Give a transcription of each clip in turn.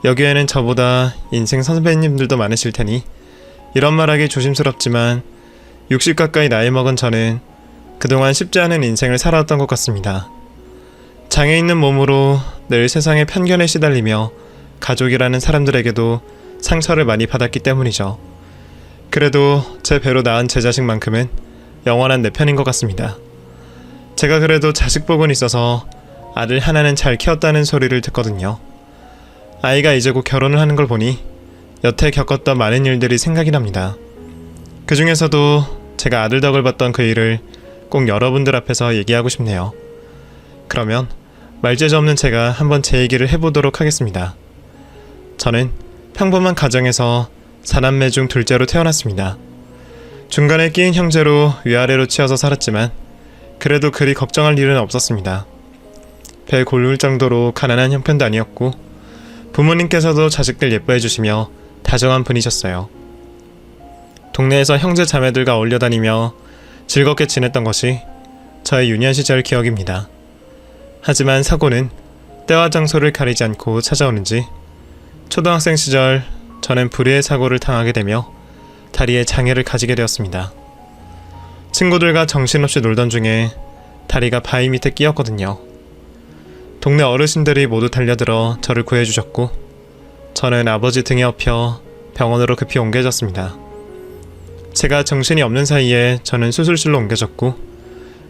여기에는 저보다 인생 선배님들도 많으실 테니 이런 말하기 조심스럽지만 60 가까이 나이 먹은 저는 그동안 쉽지 않은 인생을 살아왔던 것 같습니다. 장애 있는 몸으로 늘 세상의 편견에 시달리며 가족이라는 사람들에게도 상처를 많이 받았기 때문이죠. 그래도 제 배로 낳은 제 자식만큼은 영원한 내 편인 것 같습니다. 제가 그래도 자식 복은 있어서 아들 하나는 잘 키웠다는 소리를 듣거든요. 아이가 이제 곧 결혼을 하는 걸 보니 여태 겪었던 많은 일들이 생각이 납니다. 그 중에서도 제가 아들 덕을 봤던 그 일을 꼭 여러분들 앞에서 얘기하고 싶네요. 그러면 말재주 없는 제가 한번 제 얘기를 해보도록 하겠습니다. 저는 평범한 가정에서 4남매 중 둘째로 태어났습니다. 중간에 끼인 형제로 위아래로 치여서 살았지만 그래도 그리 걱정할 일은 없었습니다. 배 골물 정도로 가난한 형편도 아니었고 부모님께서도 자식들 예뻐해 주시며 다정한 분이셨어요. 동네에서 형제 자매들과 어울려 다니며 즐겁게 지냈던 것이 저의 유년 시절 기억입니다. 하지만 사고는 때와 장소를 가리지 않고 찾아오는지 초등학생 시절 저는 불의의 사고를 당하게 되며 다리에 장애를 가지게 되었습니다. 친구들과 정신없이 놀던 중에 다리가 바위 밑에 끼었거든요. 동네 어르신들이 모두 달려들어 저를 구해주셨고 저는 아버지 등에 업혀 병원으로 급히 옮겨졌습니다. 제가 정신이 없는 사이에 저는 수술실로 옮겨졌고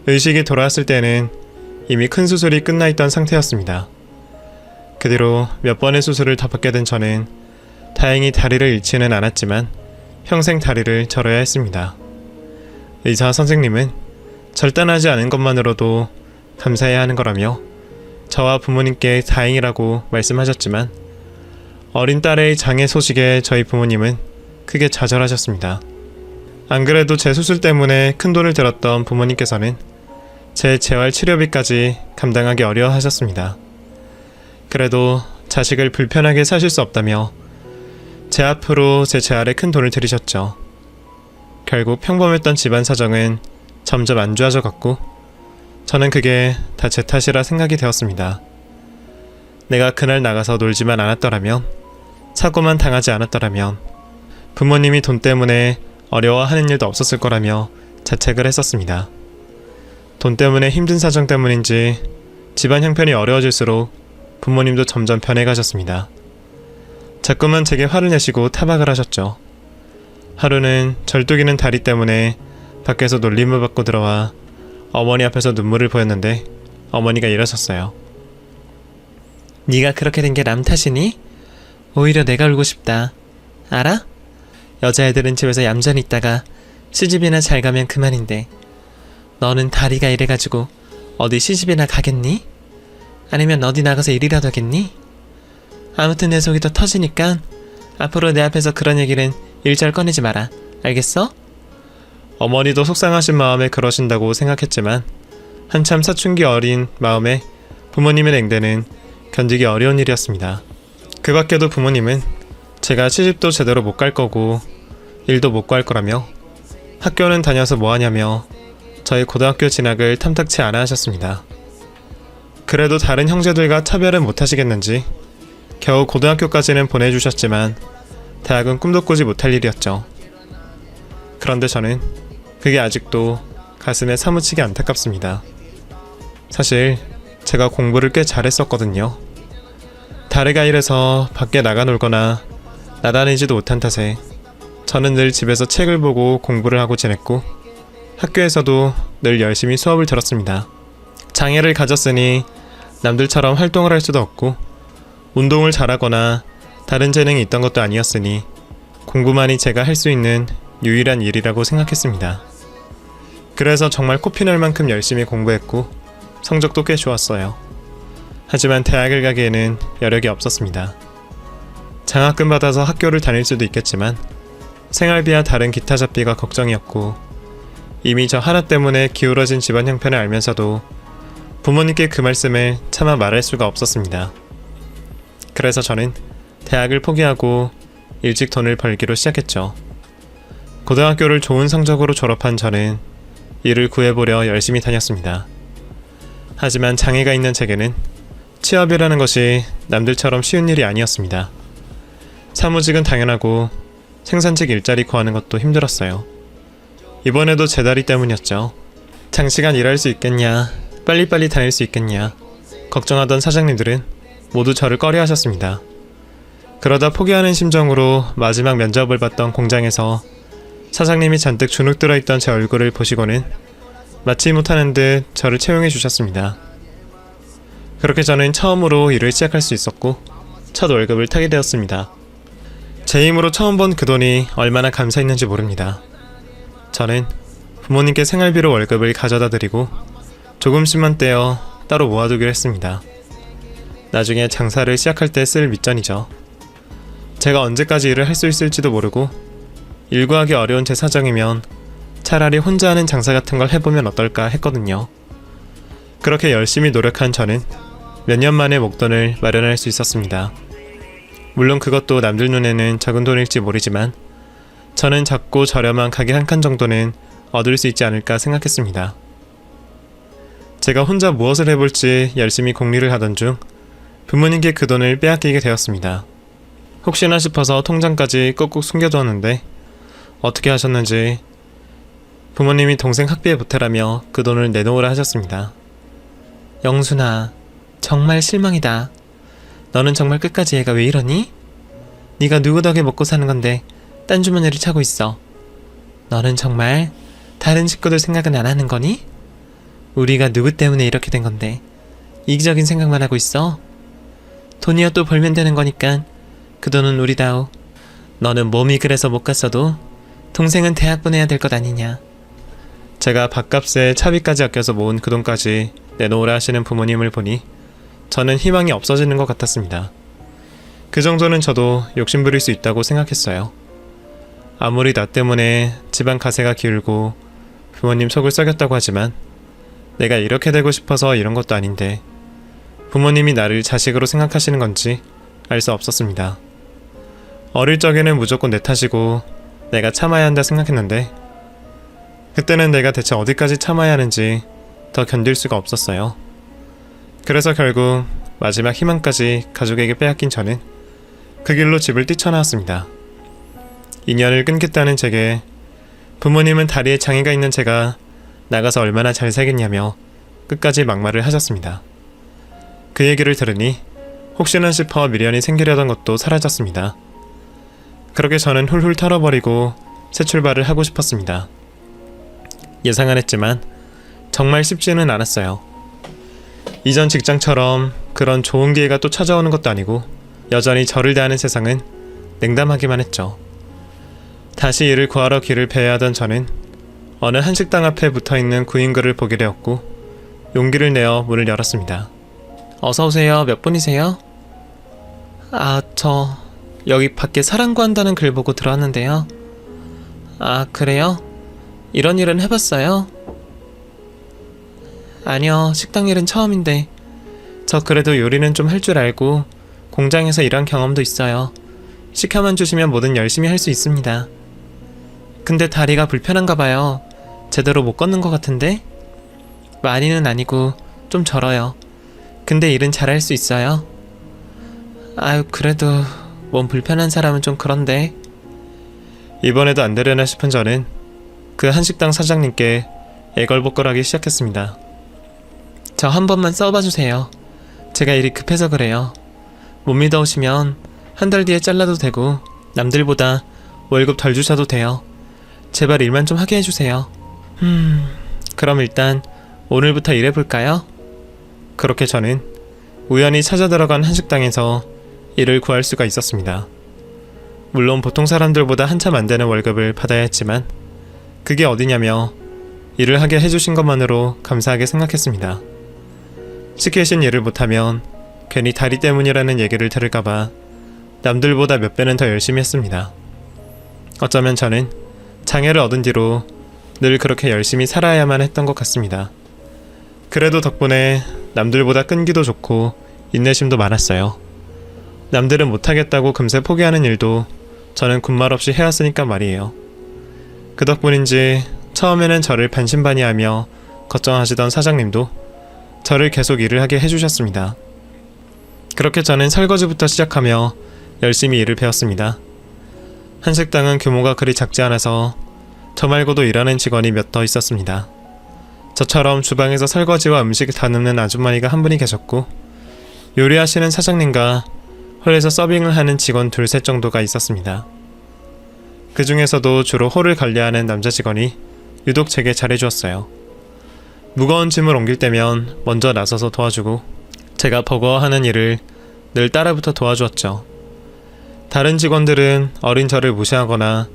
의식이 돌아왔을 때는 이미 큰 수술이 끝나 있던 상태였습니다. 그 뒤로 몇 번의 수술을 더 받게 된 저는 다행히 다리를 잃지는 않았지만 평생 다리를 절어야 했습니다. 의사 선생님은 절단하지 않은 것만으로도 감사해야 하는 거라며 저와 부모님께 다행이라고 말씀하셨지만 어린 딸의 장애 소식에 저희 부모님은 크게 좌절하셨습니다. 안 그래도 제 수술 때문에 큰 돈을 들었던 부모님께서는 제 재활 치료비까지 감당하기 어려워하셨습니다. 그래도 자식을 불편하게 사실 수 없다며 제 앞으로 제 재활에 큰 돈을 들이셨죠. 결국 평범했던 집안 사정은 점점 안 좋아져 갔고 저는 그게 다 제 탓이라 생각이 되었습니다. 내가 그날 나가서 놀지만 않았더라면, 사고만 당하지 않았더라면 부모님이 돈 때문에 어려워하는 일도 없었을 거라며 자책을 했었습니다. 돈 때문에 힘든 사정 때문인지 집안 형편이 어려워질수록 부모님도 점점 변해가셨습니다. 자꾸만 제게 화를 내시고 타박을 하셨죠. 하루는 절뚝이는 다리 때문에 밖에서 놀림을 받고 들어와 어머니 앞에서 눈물을 보였는데 어머니가 이러셨어요. 네가 그렇게 된 게 남 탓이니? 오히려 내가 울고 싶다. 알아? 여자애들은 집에서 얌전히 있다가 시집이나 잘 가면 그만인데 너는 다리가 이래가지고 어디 시집이나 가겠니? 아니면 어디 나가서 일이라도 하겠니? 아무튼 내 속이 더 터지니까 앞으로 내 앞에서 그런 얘기는 일절 꺼내지 마라. 알겠어? 어머니도 속상하신 마음에 그러신다고 생각했지만 한참 사춘기 어린 마음에 부모님의 냉대는 견디기 어려운 일이었습니다. 그 밖에도 부모님은 제가 시집도 제대로 못 갈 거고 일도 못 구할 거라며 학교는 다녀서 뭐하냐며 저희 고등학교 진학을 탐탁치 않아 하셨습니다. 그래도 다른 형제들과 차별은 못 하시겠는지 겨우 고등학교까지는 보내주셨지만 대학은 꿈도 꾸지 못할 일이었죠. 그런데 저는 그게 아직도 가슴에 사무치게 안타깝습니다. 사실 제가 공부를 꽤 잘했었거든요. 다리가 이래서 밖에 나가 놀거나 나다니지도 못한 탓에 저는 늘 집에서 책을 보고 공부를 하고 지냈고 학교에서도 늘 열심히 수업을 들었습니다. 장애를 가졌으니 남들처럼 활동을 할 수도 없고 운동을 잘하거나 다른 재능이 있던 것도 아니었으니 공부만이 제가 할 수 있는 유일한 일이라고 생각했습니다. 그래서 정말 코피날 만큼 열심히 공부했고 성적도 꽤 좋았어요. 하지만 대학을 가기에는 여력이 없었습니다. 장학금 받아서 학교를 다닐 수도 있겠지만 생활비와 다른 기타 잡비가 걱정이었고 이미 저 하나 때문에 기울어진 집안 형편을 알면서도 부모님께 그 말씀을 차마 말할 수가 없었습니다. 그래서 저는 대학을 포기하고 일찍 돈을 벌기로 시작했죠. 고등학교를 좋은 성적으로 졸업한 저는 일을 구해보려 열심히 다녔습니다. 하지만 장애가 있는 제게는 취업이라는 것이 남들처럼 쉬운 일이 아니었습니다. 사무직은 당연하고 생산직 일자리 구하는 것도 힘들었어요. 이번에도 제 다리 때문이었죠. 장시간 일할 수 있겠냐, 빨리빨리 다닐 수 있겠냐 걱정하던 사장님들은 모두 저를 꺼려하셨습니다. 그러다 포기하는 심정으로 마지막 면접을 봤던 공장에서 사장님이 잔뜩 주눅 들어있던 제 얼굴을 보시고는 마치 못하는 듯 저를 채용해 주셨습니다. 그렇게 저는 처음으로 일을 시작할 수 있었고 첫 월급을 타게 되었습니다. 제 힘으로 처음 번 그 돈이 얼마나 감사했는지 모릅니다. 저는 부모님께 생활비로 월급을 가져다 드리고 조금씩만 떼어 따로 모아두기로 했습니다. 나중에 장사를 시작할 때 쓸 밑전이죠. 제가 언제까지 일을 할 수 있을지도 모르고 일구하기 어려운 제 사정이면 차라리 혼자 하는 장사 같은 걸 해보면 어떨까 했거든요. 그렇게 열심히 노력한 저는 몇 년 만에 목돈을 마련할 수 있었습니다. 물론 그것도 남들 눈에는 적은 돈일지 모르지만 저는 작고 저렴한 가게 한 칸 정도는 얻을 수 있지 않을까 생각했습니다. 제가 혼자 무엇을 해볼지 열심히 공리를 하던 중 부모님께 그 돈을 빼앗기게 되었습니다. 혹시나 싶어서 통장까지 꾹꾹 숨겨두었는데 어떻게 하셨는지 부모님이 동생 학비에 보태라며 그 돈을 내놓으라 하셨습니다. 영순아, 정말 실망이다. 너는 정말 끝까지 얘가 왜 이러니? 네가 누구 덕에 먹고 사는 건데 딴 주머니를 차고 있어. 너는 정말 다른 식구들 생각은 안 하는 거니? 우리가 누구 때문에 이렇게 된 건데 이기적인 생각만 하고 있어? 돈이야 또 벌면 되는 거니까 그 돈은 우리다오. 너는 몸이 그래서 못 갔어도 동생은 대학 보내야 될 것 아니냐. 제가 밥값에 차비까지 아껴서 모은 그 돈까지 내놓으라 하시는 부모님을 보니 저는 희망이 없어지는 것 같았습니다. 그 정도는 저도 욕심부릴 수 있다고 생각했어요. 아무리 나 때문에 집안 가세가 기울고 부모님 속을 썩였다고 하지만 내가 이렇게 되고 싶어서 이런 것도 아닌데 부모님이 나를 자식으로 생각하시는 건지 알 수 없었습니다. 어릴 적에는 무조건 내 탓이고 내가 참아야 한다 생각했는데 그때는 내가 대체 어디까지 참아야 하는지 더 견딜 수가 없었어요. 그래서 결국 마지막 희망까지 가족에게 빼앗긴 저는 그 길로 집을 뛰쳐나왔습니다. 인연을 끊겠다는 제게 부모님은 다리에 장애가 있는 제가 나가서 얼마나 잘 살겠냐며 끝까지 막말을 하셨습니다. 그 얘기를 들으니 혹시나 싶어 미련이 생기려던 것도 사라졌습니다. 그렇게 저는 훌훌 털어버리고 새 출발을 하고 싶었습니다. 예상은 했지만 정말 쉽지는 않았어요. 이전 직장처럼 그런 좋은 기회가 또 찾아오는 것도 아니고 여전히 저를 대하는 세상은 냉담하기만 했죠. 다시 일을 구하러 길을 배야 하던 저는 어느 한식당 앞에 붙어있는 구인글을 보게 되었고 용기를 내어 문을 열었습니다. 어서오세요. 몇 분이세요? 저 여기 밖에 사람 구한다는 글 보고 들어왔는데요. 아, 그래요? 이런 일은 해봤어요? 아니요, 식당 일은 처음인데 저 그래도 요리는 좀 할 줄 알고 공장에서 일한 경험도 있어요. 시켜만 주시면 뭐든 열심히 할 수 있습니다. 근데 다리가 불편한가 봐요. 제대로 못 걷는 것 같은데? 많이는 아니고 좀 절어요. 근데 일은 잘할 수 있어요. 아유, 그래도 몸 불편한 사람은 좀 그런데. 이번에도 안 되려나 싶은 저는 그 한식당 사장님께 애걸복걸하기 시작했습니다. 저 한 번만 써봐주세요. 제가 일이 급해서 그래요. 못 믿어오시면 한 달 뒤에 잘라도 되고 남들보다 월급 덜 주셔도 돼요. 제발 일만 좀 하게 해주세요. 그럼 일단 오늘부터 일해볼까요? 그렇게 저는 우연히 찾아 들어간 한식당에서 일을 구할 수가 있었습니다. 물론 보통 사람들보다 한참 안 되는 월급을 받아야 했지만 그게 어디냐며 일을 하게 해주신 것만으로 감사하게 생각했습니다. 시키신 일을 못하면 괜히 다리 때문이라는 얘기를 들을까봐 남들보다 몇 배는 더 열심히 했습니다. 어쩌면 저는 장애를 얻은 뒤로 늘 그렇게 열심히 살아야만 했던 것 같습니다. 그래도 덕분에 남들보다 끈기도 좋고 인내심도 많았어요. 남들은 못하겠다고 금세 포기하는 일도 저는 군말 없이 해왔으니까 말이에요. 그 덕분인지 처음에는 저를 반신반의하며 걱정하시던 사장님도 저를 계속 일을 하게 해주셨습니다. 그렇게 저는 설거지부터 시작하며 열심히 일을 배웠습니다. 한식당은 규모가 그리 작지 않아서 저 말고도 일하는 직원이 몇 더 있었습니다. 저처럼 주방에서 설거지와 음식 다듬는 아주머니가 한 분이 계셨고, 요리하시는 사장님과 홀에서 서빙을 하는 직원 둘 셋 정도가 있었습니다. 그 중에서도 주로 홀을 관리하는 남자 직원이 유독 제게 잘해주었어요. 무거운 짐을 옮길 때면 먼저 나서서 도와주고, 제가 버거워하는 일을 늘 따라붙어 도와주었죠. 다른 직원들은 어린 저를 무시하거나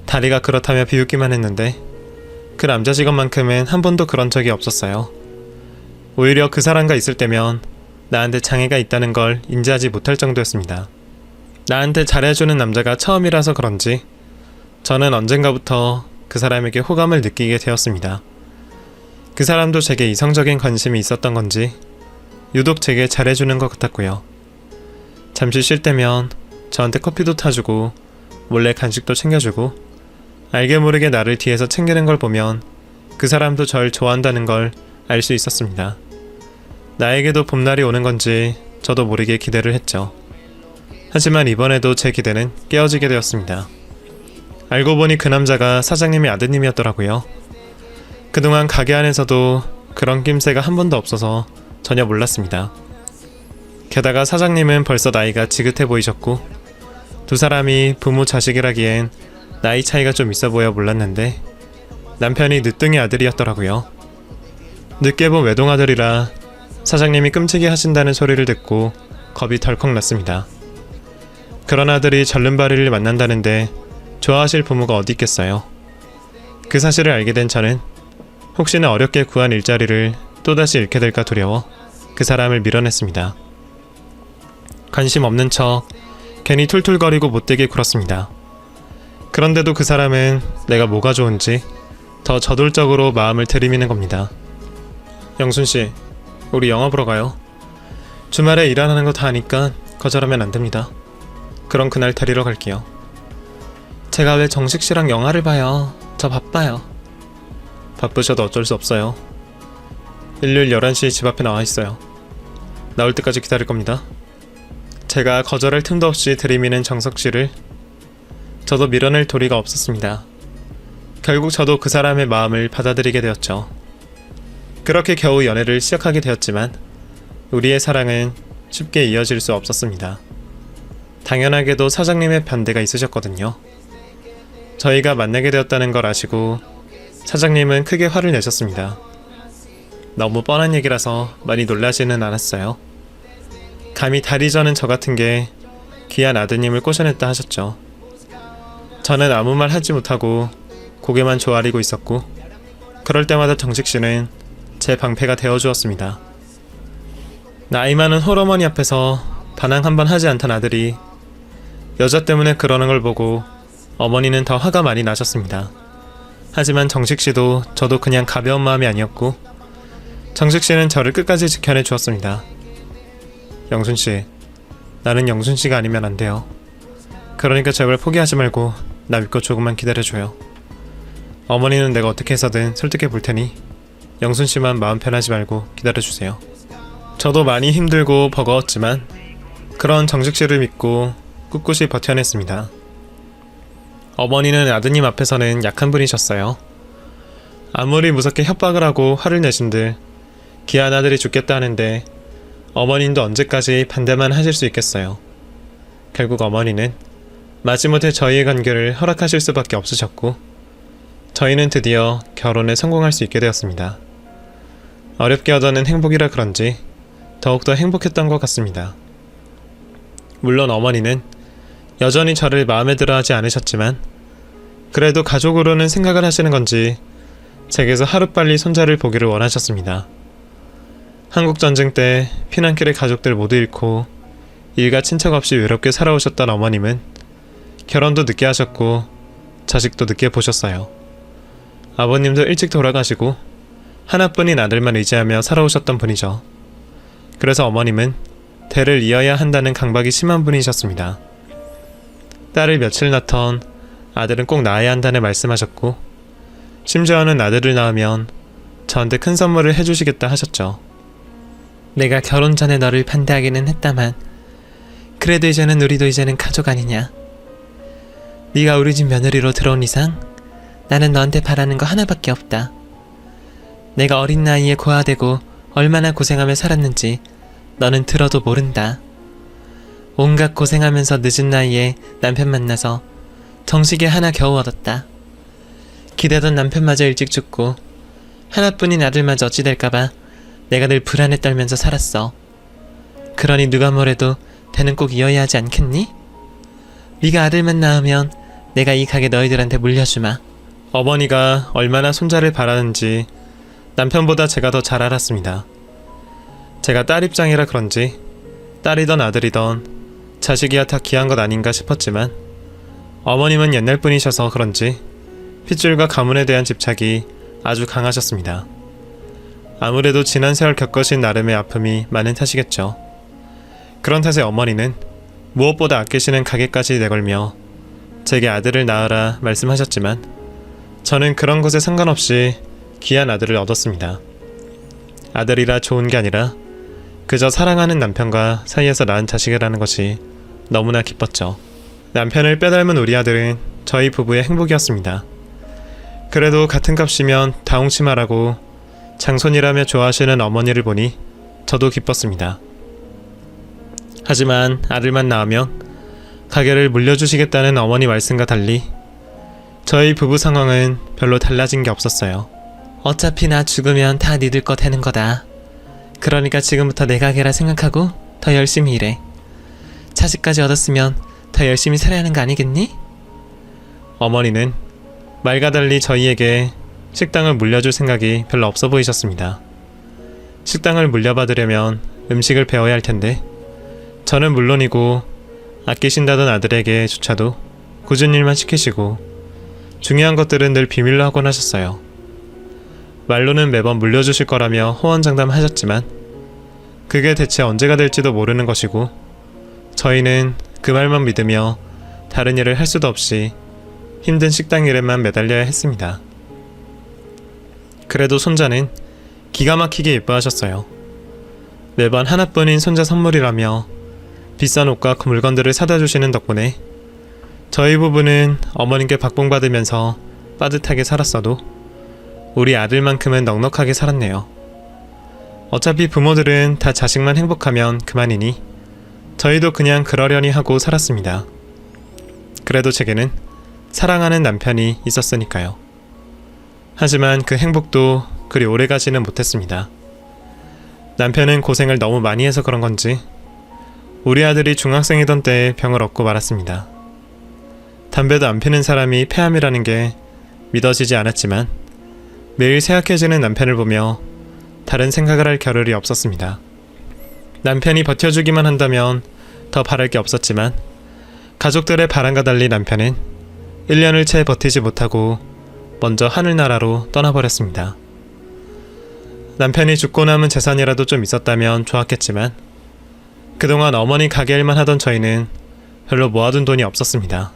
다리가 그렇다며 비웃기만 했는데, 그 남자 직원만큼은 한 번도 그런 적이 없었어요. 오히려 그 사람과 있을 때면 나한테 장애가 있다는 걸 인지하지 못할 정도였습니다. 나한테 잘해주는 남자가 처음이라서 그런지 저는 언젠가부터 그 사람에게 호감을 느끼게 되었습니다. 그 사람도 제게 이성적인 관심이 있었던 건지 유독 제게 잘해주는 것 같았고요. 잠시 쉴 때면 저한테 커피도 타주고 몰래 간식도 챙겨주고, 알게 모르게 나를 뒤에서 챙기는 걸 보면 그 사람도 절 좋아한다는 걸 알 수 있었습니다. 나에게도 봄날이 오는 건지 저도 모르게 기대를 했죠. 하지만 이번에도 제 기대는 깨어지게 되었습니다. 알고 보니 그 남자가 사장님의 아드님이었더라고요. 그동안 가게 안에서도 그런 낌새가 한 번도 없어서 전혀 몰랐습니다. 게다가 사장님은 벌써 나이가 지긋해 보이셨고, 두 사람이 부모 자식이라기엔 나이 차이가 좀 있어 보여 몰랐는데 남편이 늦둥이 아들이었더라고요. 늦게 본 외동아들이라 사장님이 끔찍이 하신다는 소리를 듣고 겁이 덜컥 났습니다. 그런 아들이 절름발이를 만난다는데 좋아하실 부모가 어디 있겠어요. 그 사실을 알게 된 저는 혹시나 어렵게 구한 일자리를 또다시 잃게 될까 두려워 그 사람을 밀어냈습니다. 관심 없는 척 괜히 툴툴거리고 못되게 굴었습니다. 그런데도 그 사람은 내가 뭐가 좋은지 더 저돌적으로 마음을 들이미는 겁니다. 영순씨, 우리 영화 보러 가요. 주말에 일 안 하는 거 다 아니까 거절하면 안 됩니다. 그럼 그날 데리러 갈게요. 제가 왜 정식씨랑 영화를 봐요? 저 바빠요. 바쁘셔도 어쩔 수 없어요. 일요일 11시에 집 앞에 나와 있어요. 나올 때까지 기다릴 겁니다. 제가 거절할 틈도 없이 들이미는 정석씨를 저도 밀어낼 도리가 없었습니다. 결국 저도 그 사람의 마음을 받아들이게 되었죠. 그렇게 겨우 연애를 시작하게 되었지만 우리의 사랑은 쉽게 이어질 수 없었습니다. 당연하게도 사장님의 반대가 있으셨거든요. 저희가 만나게 되었다는 걸 아시고 사장님은 크게 화를 내셨습니다. 너무 뻔한 얘기라서 많이 놀라지는 않았어요. 감히 다리 저는 저 같은 게 귀한 아드님을 꼬셔냈다 하셨죠. 저는 아무 말 하지 못하고 고개만 조아리고 있었고, 그럴 때마다 정식씨는 제 방패가 되어주었습니다. 나이 많은 홀어머니 앞에서 반항 한번 하지 않던 아들이 여자 때문에 그러는 걸 보고 어머니는 더 화가 많이 나셨습니다. 하지만 정식씨도 저도 그냥 가벼운 마음이 아니었고, 정식씨는 저를 끝까지 지켜내 주었습니다. 영순씨, 나는 영순씨가 아니면 안 돼요. 그러니까 제발 포기하지 말고 나 믿고 조금만 기다려줘요. 어머니는 내가 어떻게 해서든 설득해 볼 테니 영순씨만 마음 편하지 말고 기다려주세요. 저도 많이 힘들고 버거웠지만 그런 정식씨를 믿고 꿋꿋이 버텨냈습니다. 어머니는 아드님 앞에서는 약한 분이셨어요. 아무리 무섭게 협박을 하고 화를 내신들 귀한 아들이 죽겠다 하는데 어머님도 언제까지 반대만 하실 수 있겠어요. 결국 어머니는 마지못해 저희의 관계를 허락하실 수밖에 없으셨고, 저희는 드디어 결혼에 성공할 수 있게 되었습니다. 어렵게 얻어낸 행복이라 그런지 더욱더 행복했던 것 같습니다. 물론 어머니는 여전히 저를 마음에 들어 하지 않으셨지만 그래도 가족으로는 생각을 하시는 건지 제게서 하루빨리 손자를 보기를 원하셨습니다. 한국전쟁 때 피난길에 가족들 모두 잃고 일가 친척 없이 외롭게 살아오셨던 어머님은 결혼도 늦게 하셨고 자식도 늦게 보셨어요. 아버님도 일찍 돌아가시고 하나뿐인 아들만 의지하며 살아오셨던 분이죠. 그래서 어머님은 대를 이어야 한다는 강박이 심한 분이셨습니다. 딸을 며칠 낳던 아들은 꼭 낳아야 한다는 말씀하셨고, 심지어는 아들을 낳으면 저한테 큰 선물을 해주시겠다 하셨죠. 내가 결혼 전에 너를 반대하기는 했다만 그래도 이제는 우리도 이제는 가족 아니냐. 네가 우리 집 며느리로 들어온 이상 나는 너한테 바라는 거 하나밖에 없다. 내가 어린 나이에 고아되고 얼마나 고생하며 살았는지 너는 들어도 모른다. 온갖 고생하면서 늦은 나이에 남편 만나서 정식이 하나 겨우 얻었다. 기대던 남편마저 일찍 죽고 하나뿐인 아들마저 어찌 될까봐 내가 늘 불안에 떨면서 살았어. 그러니 누가 뭐래도 대는 꼭 이어야 하지 않겠니? 네가 아들만 낳으면 내가 이 가게 너희들한테 물려주마. 어머니가 얼마나 손자를 바라는지 남편보다 제가 더 잘 알았습니다. 제가 딸 입장이라 그런지 딸이던 아들이던 자식이야 다 귀한 것 아닌가 싶었지만 어머님은 옛날 분이셔서 그런지 핏줄과 가문에 대한 집착이 아주 강하셨습니다. 아무래도 지난 세월 겪으신 나름의 아픔이 많은 탓이겠죠. 그런 탓에 어머니는 무엇보다 아끼시는 가게까지 내걸며 제게 아들을 낳으라 말씀하셨지만 저는 그런 것에 상관없이 귀한 아들을 얻었습니다. 아들이라 좋은 게 아니라 그저 사랑하는 남편과 사이에서 낳은 자식이라는 것이 너무나 기뻤죠. 남편을 빼닮은 우리 아들은 저희 부부의 행복이었습니다. 그래도 같은 값이면 다홍치 말라고 장손이라며 좋아하시는 어머니를 보니 저도 기뻤습니다. 하지만 아들만 낳으면 가게를 물려주시겠다는 어머니 말씀과 달리 저희 부부 상황은 별로 달라진 게 없었어요. 어차피 나 죽으면 다 니들 거 되는 거다. 그러니까 지금부터 내 가게라 생각하고 더 열심히 일해. 자식까지 얻었으면 더 열심히 살아야 하는 거 아니겠니? 어머니는 말과 달리 저희에게 식당을 물려줄 생각이 별로 없어 보이셨습니다. 식당을 물려받으려면 음식을 배워야 할 텐데 저는 물론이고 아끼신다던 아들에게 조차도 굳은 일만 시키시고 중요한 것들은 늘 비밀로 하곤 하셨어요. 말로는 매번 물려주실 거라며 호언장담하셨지만 그게 대체 언제가 될지도 모르는 것이고 저희는 그 말만 믿으며 다른 일을 할 수도 없이 힘든 식당 일에만 매달려야 했습니다. 그래도 손자는 기가 막히게 예뻐하셨어요. 매번 하나뿐인 손자 선물이라며 비싼 옷과 그 물건들을 사다 주시는 덕분에 저희 부부는 어머님께 박봉받으면서 빠듯하게 살았어도 우리 아들만큼은 넉넉하게 살았네요. 어차피 부모들은 다 자식만 행복하면 그만이니 저희도 그냥 그러려니 하고 살았습니다. 그래도 제게는 사랑하는 남편이 있었으니까요. 하지만 그 행복도 그리 오래가지는 못했습니다. 남편은 고생을 너무 많이 해서 그런 건지 우리 아들이 중학생이던 때에 병을 얻고 말았습니다. 담배도 안 피는 사람이 폐암이라는 게 믿어지지 않았지만 매일 새약해지는 남편을 보며 다른 생각을 할 겨를이 없었습니다. 남편이 버텨주기만 한다면 더 바랄 게 없었지만 가족들의 바람과 달리 남편은 1년을 채 버티지 못하고 먼저 하늘나라로 떠나버렸습니다. 남편이 죽고 남은 재산이라도 좀 있었다면 좋았겠지만 그동안 어머니 가게 일만 하던 저희는 별로 모아둔 돈이 없었습니다.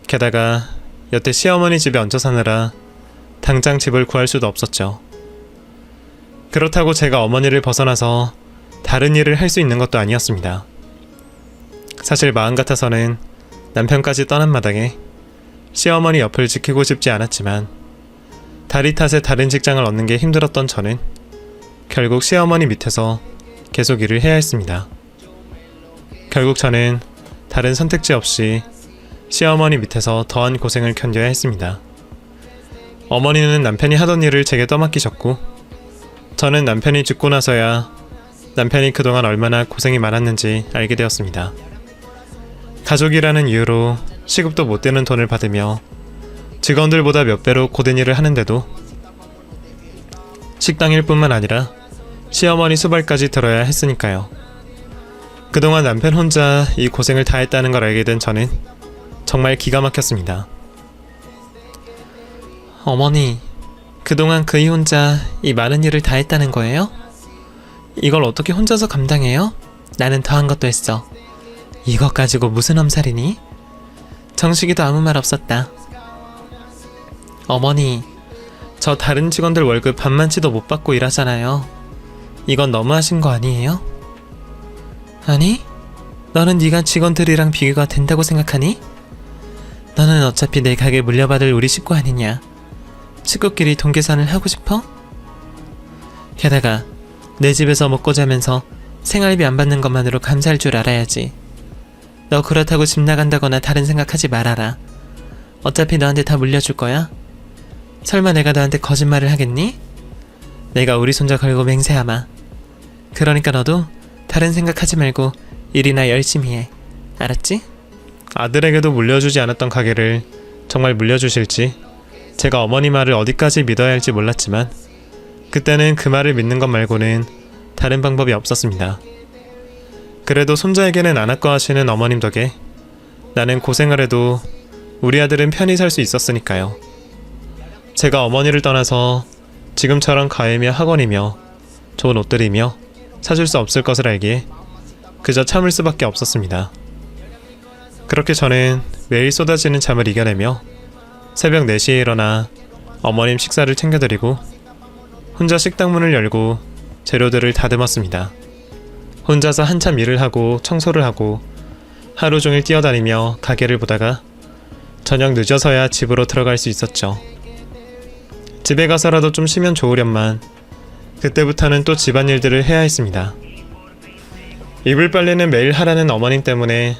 게다가 여태 시어머니 집에 얹혀 사느라 당장 집을 구할 수도 없었죠. 그렇다고 제가 어머니를 벗어나서 다른 일을 할 수 있는 것도 아니었습니다. 사실 마음 같아서는 남편까지 떠난 마당에 시어머니 옆을 지키고 싶지 않았지만 다리 탓에 다른 직장을 얻는 게 힘들었던 저는 결국 시어머니 밑에서 계속 일을 해야 했습니다. 결국 저는 다른 선택지 없이 시어머니 밑에서 더한 고생을 견뎌야 했습니다. 어머니는 남편이 하던 일을 제게 떠맡기셨고 저는 남편이 죽고 나서야 남편이 그동안 얼마나 고생이 많았는지 알게 되었습니다. 가족이라는 이유로 시급도 못 되는 돈을 받으며 직원들보다 몇 배로 고된 일을 하는데도 식당일 뿐만 아니라 시어머니 수발까지 들어야 했으니까요. 그동안 남편 혼자 이 고생을 다 했다는 걸 알게 된 저는 정말 기가 막혔습니다. 어머니, 그동안 그이 혼자 이 많은 일을 다 했다는 거예요? 이걸 어떻게 혼자서 감당해요? 나는 더한 것도 했어. 이것 가지고 무슨 엄살이니? 정식이도 아무 말 없었다. 어머니, 저 다른 직원들 월급 반만치도 못 받고 일하잖아요. 이건 너무하신 거 아니에요? 아니, 너는 네가 직원들이랑 비교가 된다고 생각하니? 너는 어차피 내 가게 물려받을 우리 식구 아니냐. 식구끼리 동계산을 하고 싶어? 게다가 내 집에서 먹고 자면서 생활비 안 받는 것만으로 감사할 줄 알아야지. 너 그렇다고 집 나간다거나 다른 생각하지 말아라. 어차피 너한테 다 물려줄 거야. 설마 내가 너한테 거짓말을 하겠니? 내가 우리 손자 걸고 맹세하마. 그러니까 너도 다른 생각하지 말고 일이나 열심히 해. 알았지? 아들에게도 물려주지 않았던 가게를 정말 물려주실지 제가 어머니 말을 어디까지 믿어야 할지 몰랐지만 그때는 그 말을 믿는 것 말고는 다른 방법이 없었습니다. 그래도 손자에게는 안 아까워하시는 어머님 덕에 나는 고생을 해도 우리 아들은 편히 살 수 있었으니까요. 제가 어머니를 떠나서 지금처럼 가해며 학원이며 좋은 옷들이며 사줄 수 없을 것을 알기에 그저 참을 수밖에 없었습니다. 그렇게 저는 매일 쏟아지는 잠을 이겨내며 새벽 4시에 일어나 어머님 식사를 챙겨드리고 혼자 식당 문을 열고 재료들을 다듬었습니다. 혼자서 한참 일을 하고 청소를 하고 하루 종일 뛰어다니며 가게를 보다가 저녁 늦어서야 집으로 들어갈 수 있었죠. 집에 가서라도 좀 쉬면 좋으련만 그때부터는 또 집안일들을 해야 했습니다. 이불 빨래는 매일 하라는 어머님 때문에